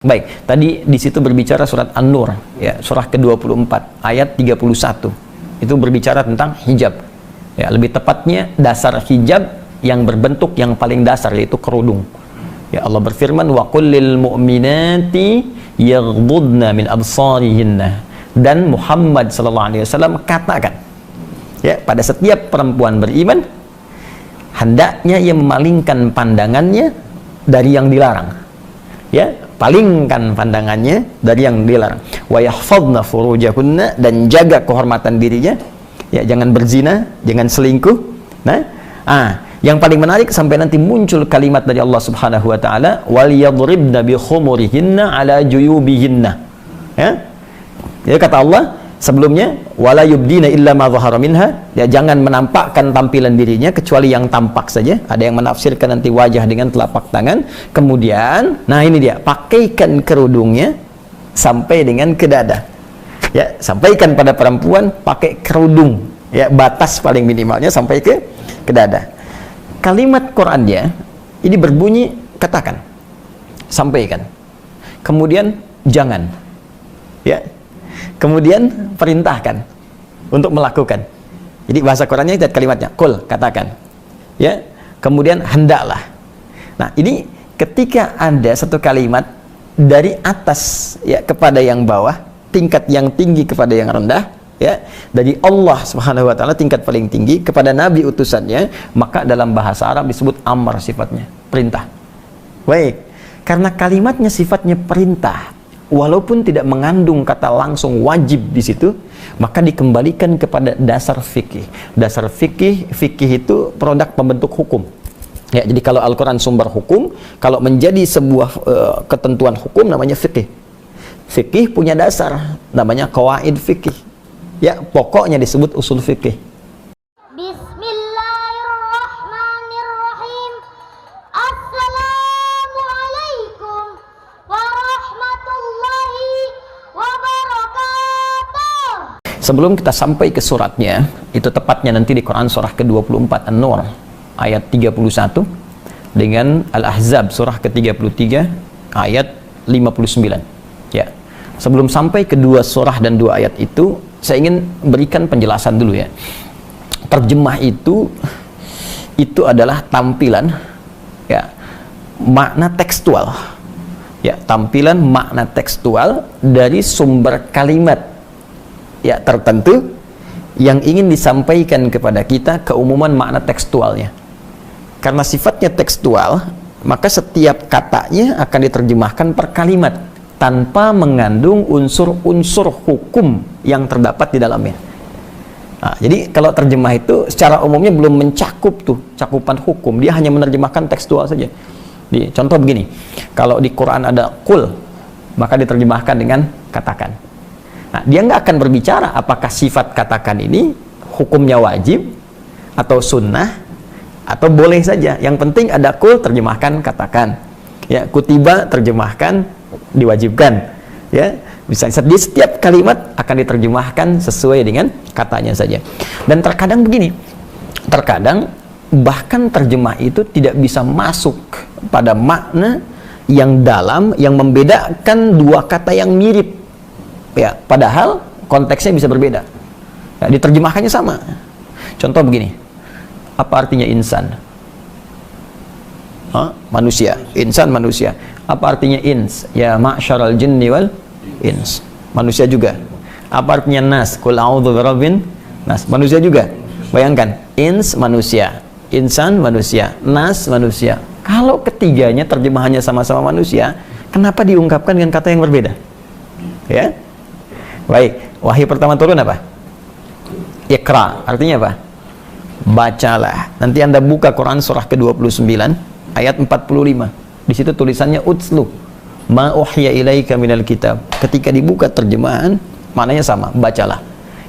Baik, tadi di situ berbicara surat An-Nur, ya, surah ke-24 ayat 31. Itu berbicara tentang hijab. Ya, lebih tepatnya dasar hijab yang berbentuk yang paling dasar, yaitu kerudung. Ya, Allah berfirman, wa qul lil mu'minati yaghdudna min absarihinna. Dan Muhammad sallallahu alaihi wasallam katakan, ya, pada setiap perempuan beriman hendaknya ia memalingkan pandangannya dari yang dilarang. Ya, palingkan pandangannya dari yang dilarang. Wa yahfadna furujahunna, dan jaga kehormatan dirinya. Ya, jangan berzina, jangan selingkuh. Yang paling menarik sampai nanti muncul kalimat dari Allah Subhanahu wa taala, wal yadribna bi khumurihinna ala juyubihinna. Ya, kata Allah sebelumnya, wala yubdina illa ma dhahara minha, ya, jangan menampakkan tampilan dirinya kecuali yang tampak saja. Ada yang menafsirkan nanti wajah dengan telapak tangan. Kemudian, nah ini dia, pakaikan kerudungnya sampai dengan ke dada. Ya, sampaikan pada perempuan pakai kerudung, ya, batas paling minimalnya sampai ke dada. Kalimat Qur'annya ini berbunyi katakan, sampaikan. Kemudian jangan. Ya. Kemudian perintahkan untuk melakukan. Jadi bahasa Qur'annya lihat kalimatnya, qul, katakan. Ya. Kemudian hendaklah. Nah, ini ketika ada satu kalimat dari atas, ya, kepada yang bawah, tingkat yang tinggi kepada yang rendah, ya, dari Allah Subhanahu wa taala tingkat paling tinggi kepada nabi utusannya, maka dalam bahasa Arab disebut amr, sifatnya perintah. Baik, karena kalimatnya sifatnya perintah, walaupun tidak mengandung kata langsung wajib di situ, maka dikembalikan kepada dasar fikih. Dasar fikih itu produk pembentuk hukum. Ya, jadi kalau Al-Qur'an sumber hukum, kalau menjadi sebuah ketentuan hukum namanya fikih. Fikih punya dasar namanya qawaid fikih. Ya, pokoknya disebut usul fikih. Bismillahirrahmanirrahim. Assalamualaikum warahmatullahi wabarakatuh. Sebelum kita sampai ke suratnya, itu tepatnya nanti di Quran surah ke-24 An-Nur ayat 31 dengan Al-Ahzab surah ke-33 ayat 59. Ya. Sebelum sampai kedua surah dan dua ayat itu, saya ingin berikan penjelasan dulu, ya. Terjemah itu adalah tampilan, ya, makna tekstual. Ya, tampilan makna tekstual dari sumber kalimat, ya, tertentu yang ingin disampaikan kepada kita, keumuman makna tekstualnya. Karena sifatnya tekstual, maka setiap katanya akan diterjemahkan per kalimat tanpa mengandung unsur-unsur hukum yang terdapat di dalamnya. Nah, jadi kalau terjemah itu secara umumnya belum mencakup tuh cakupan hukum, dia hanya menerjemahkan tekstual saja. Di contoh begini, kalau di Quran ada qul, maka diterjemahkan dengan katakan. Nah, dia nggak akan berbicara apakah sifat katakan ini hukumnya wajib atau sunnah atau boleh saja. Yang penting ada qul, terjemahkan katakan. Ya, kutiba, terjemahkan diwajibkan. Ya, misalnya di setiap kalimat akan diterjemahkan sesuai dengan katanya saja. Dan terkadang begini, terkadang bahkan terjemah itu tidak bisa masuk pada makna yang dalam, yang membedakan dua kata yang mirip, ya, padahal konteksnya bisa berbeda. Ya, diterjemahkannya sama. Contoh begini, apa artinya insan? Manusia. Insan, manusia. Apa artinya ins? Ya, ma'syaral jinni wal ins. Manusia juga. Apa artinya nas? Qul a'udzu birabbin nas. Manusia juga. Bayangkan, ins manusia, insan manusia, nas manusia. Kalau ketiganya terjemahannya sama-sama manusia, kenapa diungkapkan dengan kata yang berbeda? Ya. Baik, wahyu pertama turun apa? Iqra, artinya apa? Bacalah. Nanti Anda buka Quran surah ke-29 ayat 45. Di situ tulisannya utslu ma uhya ilaika minal kitab. Ketika dibuka terjemahan, maknanya sama, bacalah.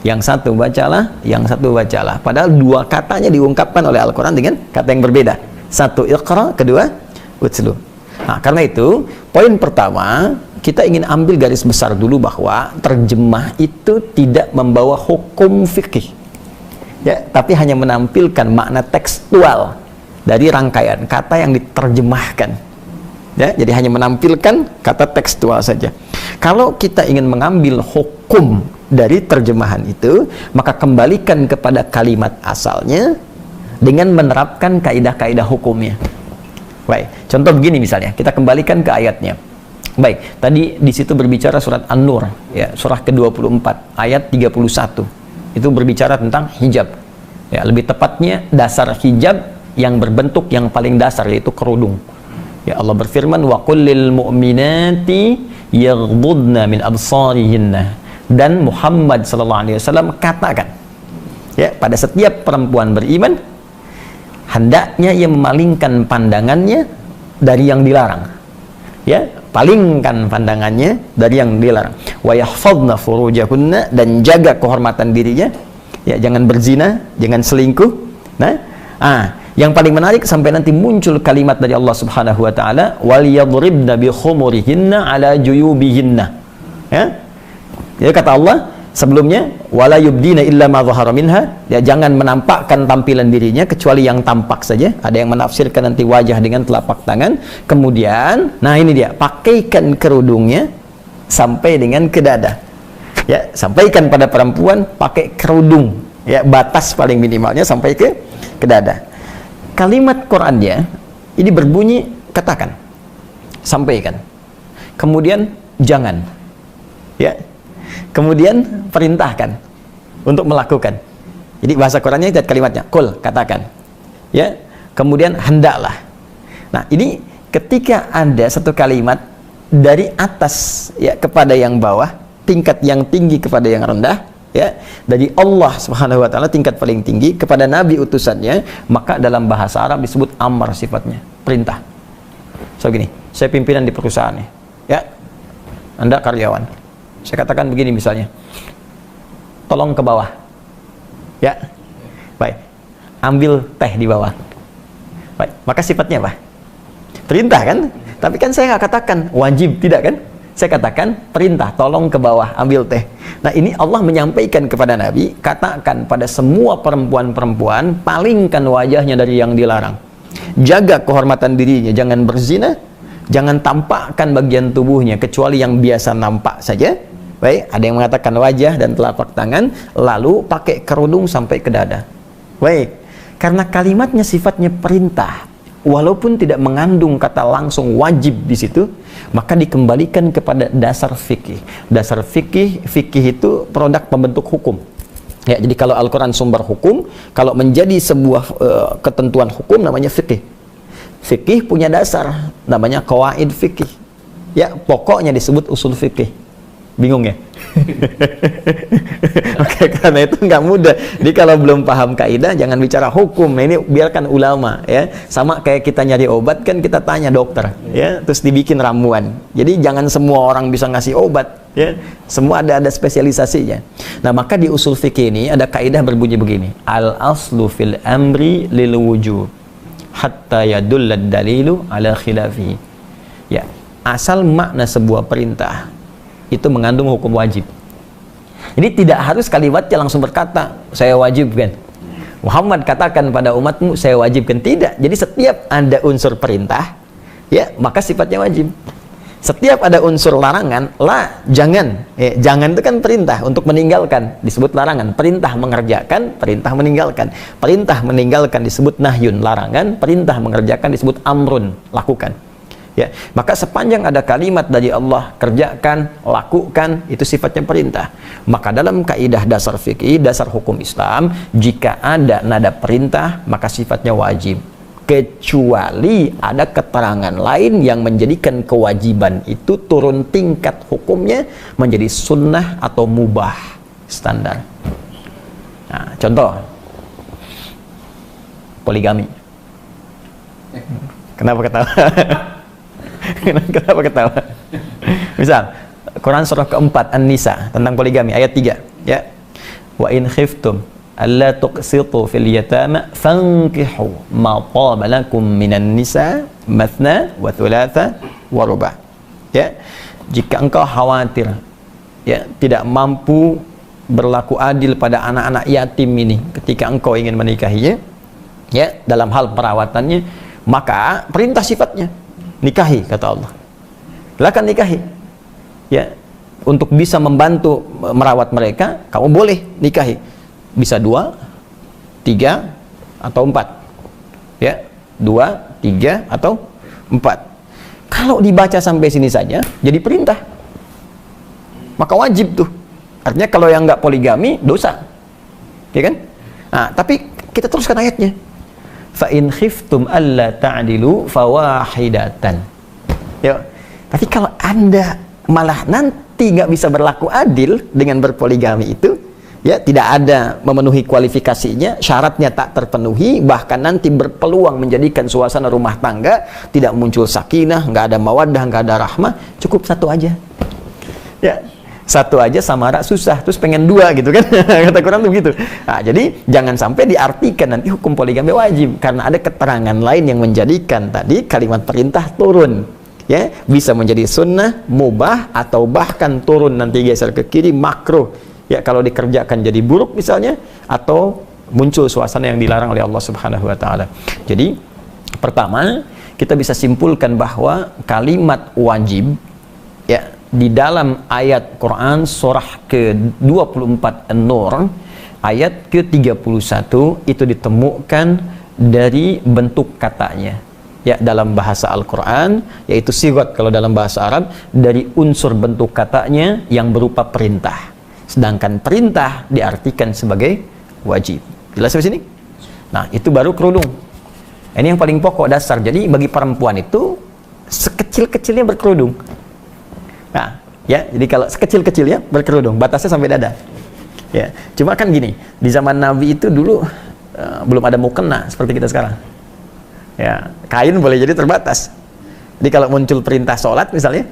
Yang satu bacalah, yang satu bacalah. Padahal dua katanya diungkapkan oleh Al-Qur'an dengan kata yang berbeda. Satu iqra, kedua utslu. Nah, karena itu, poin pertama, kita ingin ambil garis besar dulu bahwa terjemah itu tidak membawa hukum fikih. Ya, tapi hanya menampilkan makna tekstual dari rangkaian kata yang diterjemahkan. Ya, jadi hanya menampilkan kata tekstual saja. Kalau kita ingin mengambil hukum dari terjemahan itu, maka kembalikan kepada kalimat asalnya dengan menerapkan kaidah-kaidah hukumnya. Baik, contoh begini misalnya, kita kembalikan ke ayatnya. Baik, tadi di situ berbicara surat An-Nur, ya, surah ke-24 ayat 31. Itu berbicara tentang hijab. Ya, lebih tepatnya dasar hijab yang berbentuk yang paling dasar, yaitu kerudung. Ya, Allah berfirman, wa qul lil mu'minati yaghdudna min absarihinna. Dan Muhammad sallallahu alaihi wasallam katakan, ya, pada setiap perempuan beriman hendaknya ia memalingkan pandangannya dari yang dilarang. Ya, palingkan pandangannya dari yang dilarang. Wa yahfadna furujahunna, dan jaga kehormatan dirinya. Ya, jangan berzina, jangan selingkuh. Yang paling menarik sampai nanti muncul kalimat dari Allah Subhanahu wa taala, wal yadribna bi khumurihinna ala juyubihinna. Ya. Jadi kata Allah sebelumnya, wala yubdina illa ma dhahara minha, ya, jangan menampakkan tampilan dirinya kecuali yang tampak saja. Ada yang menafsirkan nanti wajah dengan telapak tangan. Kemudian, nah ini dia, pakaikan kerudungnya sampai dengan ke dada. Ya, sampaikan pada perempuan pakai kerudung. Ya, batas paling minimalnya sampai ke dada. Kalimat Qur'annya ini berbunyi katakan, sampaikan, kemudian jangan, ya, kemudian perintahkan untuk melakukan. Jadi bahasa Qur'annya itu kalimatnya kul, katakan, ya, kemudian hendaklah. Nah, ini ketika ada satu kalimat dari atas, ya, kepada yang bawah, tingkat yang tinggi kepada yang rendah, ya, dari Allah Subhanahu wa taala tingkat paling tinggi kepada nabi utusannya, maka dalam bahasa Arab disebut amar, sifatnya perintah. So gini, saya pimpinan di perusahaan nih, ya, Anda karyawan, saya katakan begini misalnya, tolong ke bawah, ya, baik, ambil teh di bawah, baik, maka sifatnya apa? Perintah kan? Tapi kan saya nggak katakan wajib, tidak kan? Saya katakan perintah, tolong ke bawah ambil teh. Nah, ini Allah menyampaikan kepada Nabi, katakan pada semua perempuan-perempuan, palingkan wajahnya dari yang dilarang, jaga kehormatan dirinya, jangan berzina, jangan tampakkan bagian tubuhnya kecuali yang biasa nampak saja. Baik, ada yang mengatakan wajah dan telapak tangan, lalu pakai kerudung sampai ke dada. Baik, karena kalimatnya sifatnya perintah, walaupun tidak mengandung kata langsung wajib di situ, maka dikembalikan kepada dasar fikih. Dasar fikih itu produk pembentuk hukum. Ya, jadi kalau Al-Quran sumber hukum, kalau menjadi sebuah ketentuan hukum namanya fikih. Fikih punya dasar, namanya qawaid fikih. Ya, pokoknya disebut usul fikih. Bingung ya? Oke, karena itu nggak mudah. Jadi kalau belum paham kaidah, jangan bicara hukum. Nah, ini biarkan ulama, ya. Sama kayak kita nyari obat kan, kita tanya dokter, ya, terus dibikin ramuan. Jadi jangan semua orang bisa ngasih obat, ya. Semua ada spesialisasinya. Nah, maka di usul fikih ini ada kaidah berbunyi begini: al aslu fil amri lil wujub hatta yadullad dalilu ala khilafihi. Ya, asal makna sebuah perintah itu mengandung hukum wajib. Jadi tidak harus kalimatnya langsung berkata saya wajibkan. Muhammad katakan pada umatmu saya wajibkan, tidak. Jadi setiap ada unsur perintah, ya, maka sifatnya wajib. Setiap ada unsur larangan, jangan. Jangan itu kan perintah untuk meninggalkan, disebut larangan. Perintah mengerjakan, perintah meninggalkan. Perintah meninggalkan disebut nahyun, larangan. Perintah mengerjakan disebut amrun, lakukan. Ya, maka sepanjang ada kalimat dari Allah kerjakan, lakukan, itu sifatnya perintah. Maka dalam kaidah dasar fikih, dasar hukum Islam, jika ada nada perintah maka sifatnya wajib, kecuali ada keterangan lain yang menjadikan kewajiban itu turun tingkat hukumnya menjadi sunnah atau mubah, standar. Nah, contoh poligami. Kenapa ketawa? Kenapa ketawa? Misal Quran surah keempat An-Nisa tentang poligami ayat 3, ya, wa in khiftum alla tuqsitu fil yatama fankihu ma taba lakum minan nisa mathna wa thulatha wa ruba'. Ya, jika engkau khawatir, ya, tidak mampu berlaku adil pada anak-anak yatim ini ketika engkau ingin menikahinya, ya, dalam hal perawatannya, maka perintah sifatnya nikahi kata Allah. Silakan nikahi. Ya, untuk bisa membantu merawat mereka, kamu boleh nikahi. Bisa 2, 3, atau 4. Ya, 2, 3, atau 4. Kalau dibaca sampai sini saja, jadi perintah. Maka wajib tuh. Artinya kalau yang nggak poligami, dosa. Ya kan? Nah, tapi kita teruskan ayatnya. Fa in khiftum alla ta'dilu fawahidatan. Ya. Tapi kalau Anda malah nanti nggak bisa berlaku adil dengan berpoligami itu, ya tidak ada memenuhi kualifikasinya, syaratnya tak terpenuhi, bahkan nanti berpeluang menjadikan suasana rumah tangga tidak muncul sakinah, nggak ada mawaddah, nggak ada rahmah, cukup satu aja. Ya, satu aja samara susah, terus pengen 2 gitu kan. Kata Quran tuh begitu. Nah, jadi jangan sampai diartikan nanti hukum poligami wajib, karena ada keterangan lain yang menjadikan tadi kalimat perintah turun. Ya, bisa menjadi sunnah, mubah, atau bahkan turun nanti geser ke kiri, makruh. Ya, kalau dikerjakan jadi buruk misalnya, atau muncul suasana yang dilarang oleh Allah Subhanahu wa taala. Jadi, pertama, kita bisa simpulkan bahwa kalimat wajib ya di dalam ayat Quran surah ke-24 An-Nur ayat ke-31 itu ditemukan dari bentuk katanya. Ya, dalam bahasa Al-Quran, yaitu sigat kalau dalam bahasa Arab, dari unsur bentuk katanya yang berupa perintah. Sedangkan perintah diartikan sebagai wajib. Jelas di sini? Nah, itu baru kerudung. Ini yang paling pokok dasar. Jadi bagi perempuan itu sekecil-kecilnya berkerudung. Nah, ya, jadi kalau sekecil-kecilnya berkerudung, batasnya sampai dada. Ya, cuma kan gini, di zaman Nabi itu dulu belum ada mukena seperti kita sekarang. Ya, kain boleh jadi terbatas. Jadi kalau muncul perintah sholat misalnya,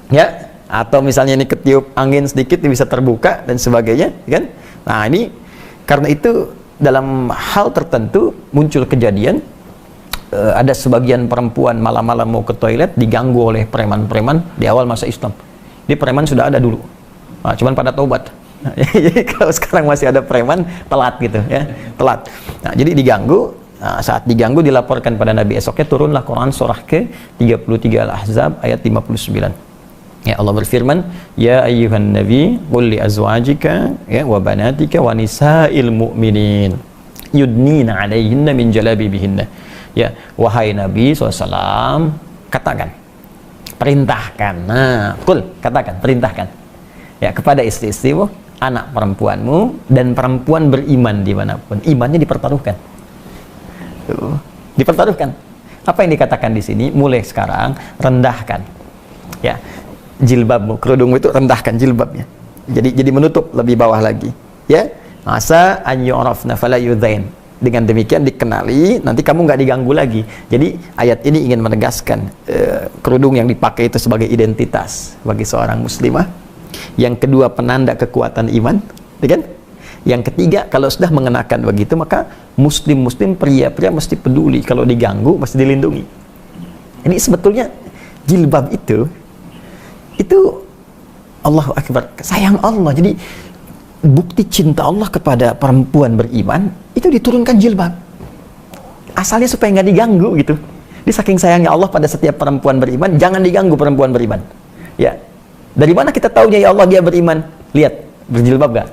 ya, atau misalnya ini ketiup angin sedikit bisa terbuka dan sebagainya, kan? Nah, ini karena itu dalam hal tertentu muncul kejadian ada sebagian perempuan malam-malam mau ke toilet diganggu oleh preman-preman di awal masa Islam. Di preman sudah ada dulu, nah, cuman pada taubat. Nah, jadi kalau sekarang masih ada preman, telat gitu ya, telat. Nah, jadi diganggu. Nah, saat diganggu dilaporkan pada Nabi, esoknya turunlah Quran surah ke-33 Al-Ahzab ayat 59. Ya, Allah berfirman, ya ayyuhan nabi qul li azwajika ya wa banatika wa nisa'il mu'minin yudnina 'alaihinna min jalabibihinna. Ya, wahai Nabi SAW, katakan, perintahkan. Nah, qul, katakan, perintahkan. Ya, kepada istri-istrimu, anak perempuanmu dan perempuan beriman dimanapun. Imannya dipertaruhkan. Dipertaruhkan. Apa yang dikatakan di sini? Mulai sekarang rendahkan, ya, jilbabmu, kerudungmu itu rendahkan jilbabnya. Jadi menutup lebih bawah lagi. Ya, masa an yu'rafna fala yudzain. Dengan demikian dikenali, nanti kamu nggak diganggu lagi. Jadi ayat ini ingin menegaskan kerudung yang dipakai itu sebagai identitas bagi seorang muslimah. Yang kedua, penanda kekuatan iman, ya kan? Yang ketiga, kalau sudah mengenakan begitu, maka muslim-muslim, pria-pria mesti peduli. Kalau diganggu, mesti dilindungi. Ini sebetulnya jilbab itu Allahu Akbar, sayang Allah. Jadi bukti cinta Allah kepada perempuan beriman, itu diturunkan jilbab. Asalnya supaya nggak diganggu gitu. Jadi saking sayangnya Allah pada setiap perempuan beriman, jangan diganggu perempuan beriman. Ya, dari mana kita tahunya ya Allah dia beriman? Lihat, berjilbab gak?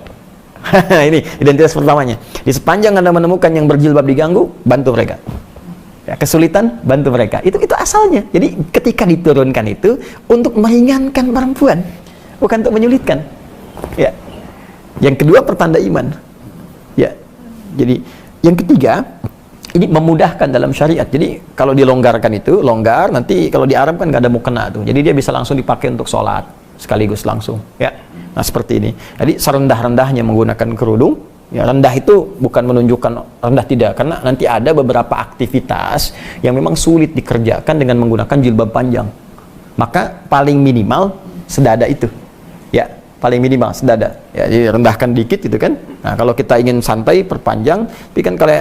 Ini identitas pertamanya. Di sepanjang Anda menemukan yang berjilbab diganggu, bantu mereka. Ya, kesulitan, bantu mereka. Itu asalnya. Jadi ketika diturunkan itu untuk meringankan perempuan, bukan untuk menyulitkan. Ya. Yang kedua, pertanda iman. Ya. Jadi yang ketiga, ini memudahkan dalam syariat. Jadi kalau dilonggarkan itu longgar, nanti kalau di Arab kan nggak ada mukena tuh. Jadi dia bisa langsung dipakai untuk sholat sekaligus langsung. Ya. Nah, seperti ini. Jadi serendah-rendahnya menggunakan kerudung. Ya, rendah itu bukan menunjukkan rendah, tidak, karena nanti ada beberapa aktivitas yang memang sulit dikerjakan dengan menggunakan jilbab panjang. Maka paling minimal sedada itu. Ya, paling minimal sedada. Ya, jadi rendahkan dikit gitu kan. Nah, kalau kita ingin santai perpanjang, tapi kan kalau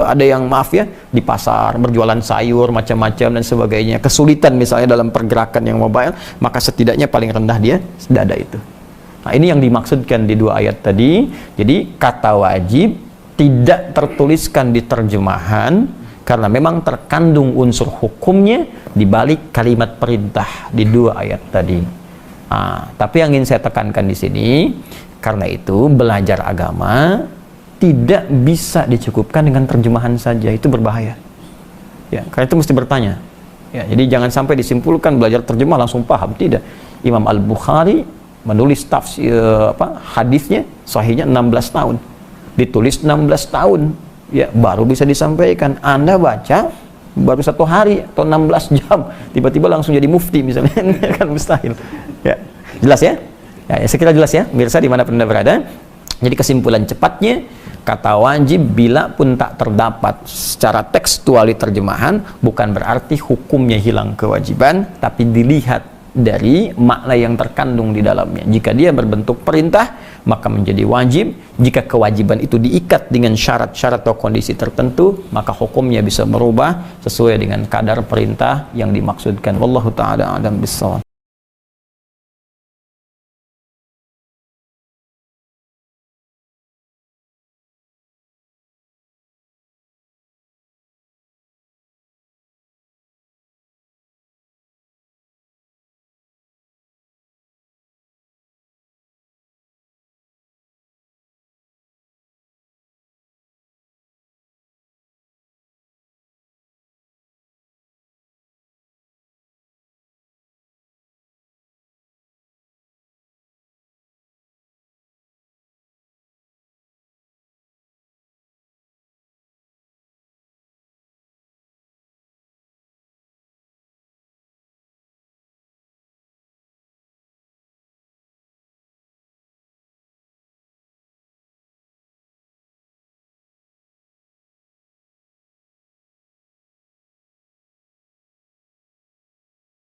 ada yang maaf ya di pasar berjualan sayur macam-macam dan sebagainya, kesulitan misalnya dalam pergerakan yang mobile, maka setidaknya paling rendah dia sedada itu. Nah, ini yang dimaksudkan di dua ayat tadi. Jadi kata wajib tidak tertuliskan di terjemahan karena memang terkandung unsur hukumnya di balik kalimat perintah di 2 ayat tadi. Tapi yang ingin saya tekankan di sini, karena itu belajar agama tidak bisa dicukupkan dengan terjemahan saja, itu berbahaya. Ya, karena itu mesti bertanya. Ya, jadi jangan sampai disimpulkan belajar terjemah langsung paham, tidak. Imam Al-Bukhari menulis tafsir hadisnya sahihnya 16 tahun. Ditulis 16 tahun. Ya, baru bisa disampaikan. Anda baca baru 1 hari atau 16 jam, tiba-tiba langsung jadi mufti misalnya, kan mustahil. Ya, jelas ya? Ya, saya kira jelas ya, pemirsa dimanapun Anda berada. Jadi kesimpulan cepatnya, kata wajib bila pun tak terdapat secara tekstual di terjemahan, bukan berarti hukumnya hilang kewajiban, tapi dilihat dari makna yang terkandung di dalamnya. Jika dia berbentuk perintah, maka menjadi wajib. Jika kewajiban itu diikat dengan syarat-syarat atau kondisi tertentu, maka hukumnya bisa berubah sesuai dengan kadar perintah yang dimaksudkan. Wallahu ta'ala a'lam bissawab.